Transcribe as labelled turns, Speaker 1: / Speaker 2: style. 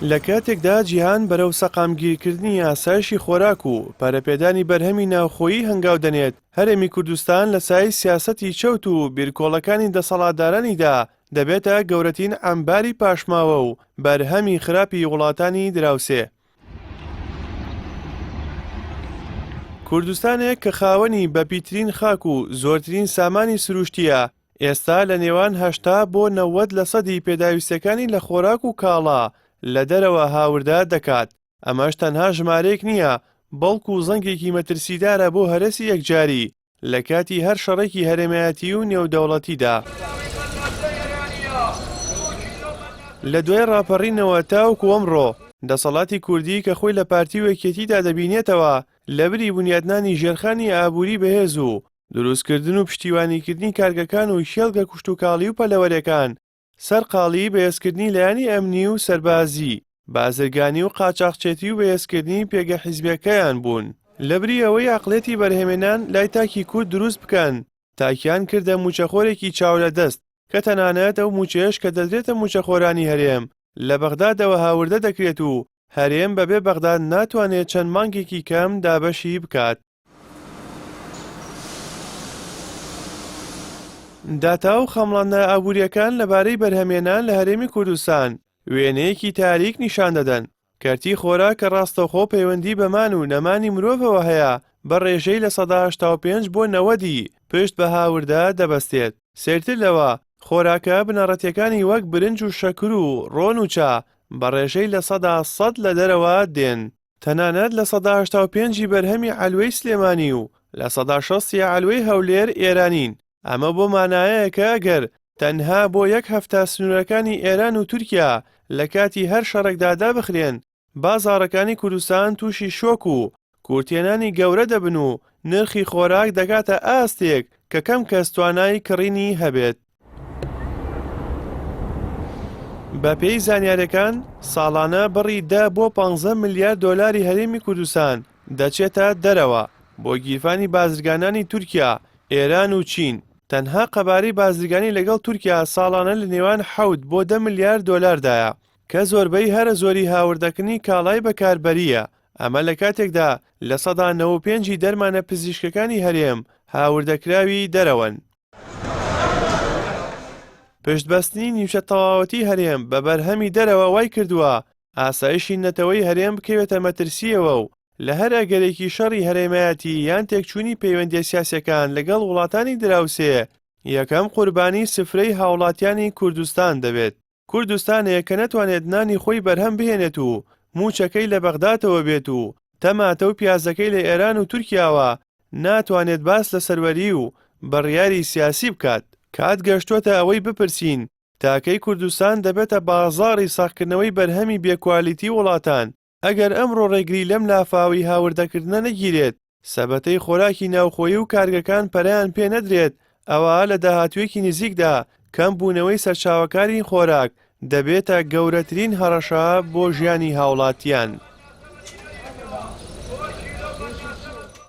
Speaker 1: لە کاتێکدا جیهان بەرەو سەقامگیرکردنی ئاسایشی خۆراک و پەرەپێدانی بەرهەمی ناوخۆیی هەنگاو دەنێت، هەرێمی کوردستان لە سای سیاسەتی چەوت و بیرکۆڵەکانی دەسەڵاتدارانیدا دەبێتە گەورەترین ئەمباری پاشماوە و بەرهەمی خراپی وڵاتانی دراوسێ. کوردستانێک کە خاوەنی بەپیترین خاک و زۆرترین سامانی سروشتیە، ئێستا لە نێوان 80 بۆ 90% پێداویستەکانی لە خۆراک و کاڵا لە دەرەوە هاوردا دەکات. ئەمەش تەنها ژمارەیەک نییە، بەڵکو و زەنگێکی مەترسیدارە بۆ هەرەسی یەکجاری لە کاتی هەر شەڕێکی هەرێمەتی و نێودەوڵەتیدا. لە دوای ڕاپەڕینەوە تاوەکو ئەمڕۆ دەسەڵاتی کوردی کە خۆی لە پارتی و یەکێتیدا دەبینێتەوە لە بری بنیادنانی ژێرخانی ئابووری بەهێز و دروستکردن و پشتیوانیکردنی کارگەکان و شێڵگە کوشتوکاڵی و پەلەوەرەکان، سەرقاڵی بەهێزکردنی لایەنی ئەمنی و سەربازی، بازرگانی و قاچاقچێتی و بەهێزکردنی پێگە حیزبیەکەیان بوون. لە بری ئەوەی عەقڵێتی بەرهێمێنان لای تاکی کورد دروست بکەن، تاکیان کردە موچەخۆرێکی چاو لە دەست کە تەنانەت ئەو موچەیەش کە دەدرێتە موچەخۆرانی هەرێم لە بەغدادەوە هاوردە دەکرێت و هەرێم بەبێ بەغداد ناتوانێت چەند مانگێکی کەم دابەشی بکات. داتا و خەمڵانە ئابووریەکان لەبارەی بەرهەمێنان لە هەرێمی کوردستان وێنەیەکی تاریک نیشان دەدەن. کەرتی خۆراک کە ڕاستەوخۆ پەیوەندی بەمان و نەمانی مرۆڤەوە هەیە بە ڕێژەی لە 85 بۆ 90 پشت بە هاوردا دەبەستێت. سێرتر لەوە خۆراکە بنەڕەتیەکانی وەک برنج و شەکر و ڕۆن و چا بە ڕێژەی لە 100% لە دەرەوە دێن. تەنانەت لە 185 بەرهەمی عەلوەی سلێمانی و لە 160 عەلوەی هەولێر ئێرانین. ئەمە بۆ مانایەیە کە ئەگەر تەنها بۆ یەک هەفتە سنوورەکانی ئێران و تورکیا لە کاتی هەر شەڕێکدا دابخرێن، بازاڕەکانی کوردستان تووشی شۆک و کورتێنانی گەورە دەبن و نرخی خۆراک دەگاتە ئاستێک کە کەم کەس توانای کڕینی هەبێت. بە پێی زانیاریەکان ساڵانە بڕی 10 بۆ 15 میلیارد دۆلاری هەرێمی کوردستان دەچێتە دەرەوە بۆ گیرفانی بازرگانانی تورکیا، ئێران و چین. تەنها قەبارەی بازرگانی لەگەڵ تورکیا ساڵانە لە نێوان 7 بۆ 10 میلیارد دۆلاردایە کە زۆربەی هەرە زۆری هاوردەکردنی کاڵای بەکاربەریە. ئەمە لە کاتێکدا لە 95 دەرمانە پزیشکەکانی هەرێم هاوردەکراوی دەرەوەن. پشتبەستنی نیوچە تەواوەتی هەرێم بە بەرهەمی دەرەوە وای کردووە ئاسایشی نەتەوەی هەرێم بکەوێتە مەترسیەوە و لە هەر ئەگەرێکی شەڕی هەرێمایەتی یان تێکچوونی پەیوەندیە سیاسیەکان لەگەڵ وڵاتانی دراوسێ یەکەم قوربانی سفرەی هاوڵاتیانی کوردستان دەبێت. کوردستانێک کە نەتوانێت نانی خۆی بەرهەم بهێنێت و موچەکەی لە بەغدادەوە بێت و تەماتە و پیازەکەی لە ئێران و تورکیاوە ناتوانێت باس لە سەروەری و بڕیاری سیاسی بکات. کات گەشتوتە ئەوەی بپرسین تاکەی کوردستان دەبێتە بازاڕی ساختکردنەوەی بەرهەمی بێکوالیتی وڵاتان. ئەگەر ئەمڕۆ ڕێگری لەم لافاوی هاوردەکردنە نەگیرێت، سەبەتەی خۆراکی ناوخۆیی و کارگەکان پەرەیان پێ نەدرێت، ئەوە لە داهاتوویەکی نزیکدا کەم بوونەوەی سەرچاوەکاری خۆراک دەبێتە گەورەترین هەڕەشە بۆ ژیانی هاوڵاتیان.